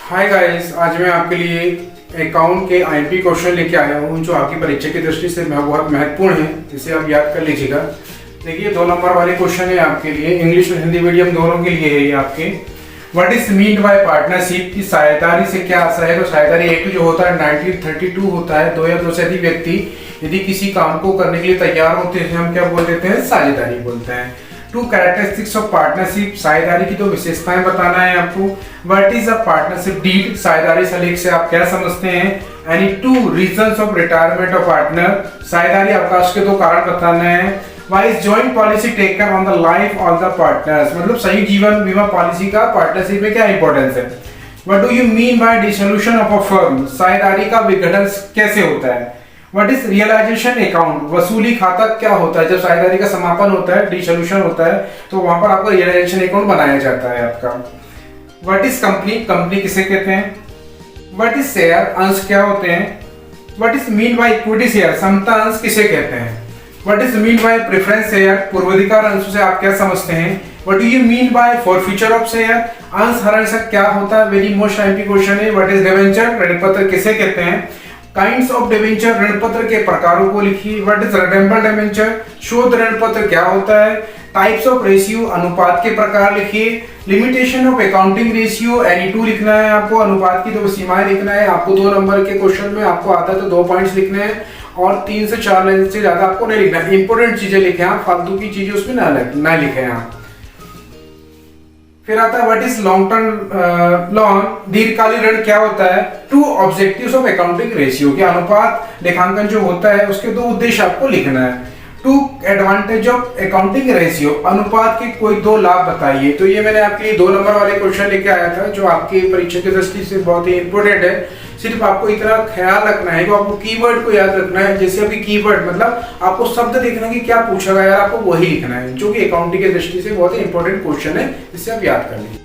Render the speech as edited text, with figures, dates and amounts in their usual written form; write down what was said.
Hi guys, आज मैं आपके लिए अकाउंट के आईएमपी क्वेश्चन लेके आया हूँ जो आपकी परीक्षा की दृष्टि से बहुत महत्वपूर्ण है, जिसे आप याद कर लीजिएगा। देखिए 2 नंबर वाले क्वेश्चन है आपके लिए, इंग्लिश और हिंदी मीडियम दोनों के लिए है ये आपके। What is mean by partnership, की साझेदारी से क्या आशा है? तो साझेदारी एक जो होता है 1932 होता है, 2 या 2 से अधिक व्यक्ति यदि किसी काम को करने के लिए तैयार होते हैं हम क्या बोल देते हैं? साझेदारी बोलते हैं। 2 कैरेक्टरिस्टिक्स ऑफ पार्टनरशिप, साझेदारी की 2 विशेषताएं बताना है आपको। What is a partnership deed, साझेदारी सलेख से आप क्या समझते हैं? Any 2 reasons of retirement of partner, साझेदारी अवकाश के 2 कारण बताना है। Why is joint policy taken on the life of the partners, मतलब संयुक्त जीवन बीमा पॉलिसी का पार्टनरशिप में क्या इंपॉर्टेंस है? What do you mean by dissolution of a firm, साझेदारी का विघटन कैसे होता है? What is realization account, वसूली खाता क्या होता है? जब साझेदारी का समापन होता है, डिसोल्यूशन होता है, तो वहां पर आपको रियलाइजेशन अकाउंट बनाया जाता है आपका। What is company, कंपनी किसे कहते हैं? What is share, अंश क्या होते हैं? What is mean by equity share, समता अंश किसे कहते हैं? What is mean by preference share, पूर्वाधिकार अंशों से आप क्या समझते हैं? What do you mean by forfeiture of share, अंश हरण से क्या होता है? वेरी मोस्ट आईएमपी क्वेश्चन है। What is debenture, ऋणपत्र किसे कहते हैं? Kinds of debenture, ऋणपत्र के प्रकारों को लिखिए। What is redeemable debenture, शोध ऋणपत्र क्या होता है? Types of ratio, अनुपात के प्रकार लिखिए। Limitation of accounting ratio, NE2 लिखना है आपको, अनुपात की 2 सीमाएं लिखना है आपको। 2 नंबर के क्वेश्चन में आपको आता है तो 2 पॉइंट्स लिखने हैं और 3 से 4 लाइन से ज्यादा आपको नहीं लिखना है। इंपोर्टेंट चीजें लिखे आप, फालतू की चीजें उसमें ना लिखे आप। फिर आता है what is long term loan, दीर्घकालीन ऋण क्या होता है? 2 ऑब्जेक्टिव्स ऑफ अकाउंटिंग रेशियो, के अनुपात लेखांकन जो होता है उसके 2 उद्देश्य आपको लिखना है। 2 एडवांटेज ऑफ अकाउंटिंग रेशियो, अनुपात के कोई 2 लाभ बताइए। तो ये मैंने आपके लिए 2 नंबर वाले क्वेश्चन लेके आया था जो आपकी परीक्षा की दृष्टि से बहुत ही इंपॉर्टेंट है। सिर्फ आपको इतना ख्याल रखना है कि आपको कीवर्ड को याद रखना है। जैसे अभी कीवर्ड मतलब आपको शब्द देखना है कि क्या पूछा गया है, आपको वही लिखना है, जो कि अकाउंटिंग की दृष्टि से बहुत ही इंपॉर्टेंट क्वेश्चन है, इससे आप याद कर लीजिए।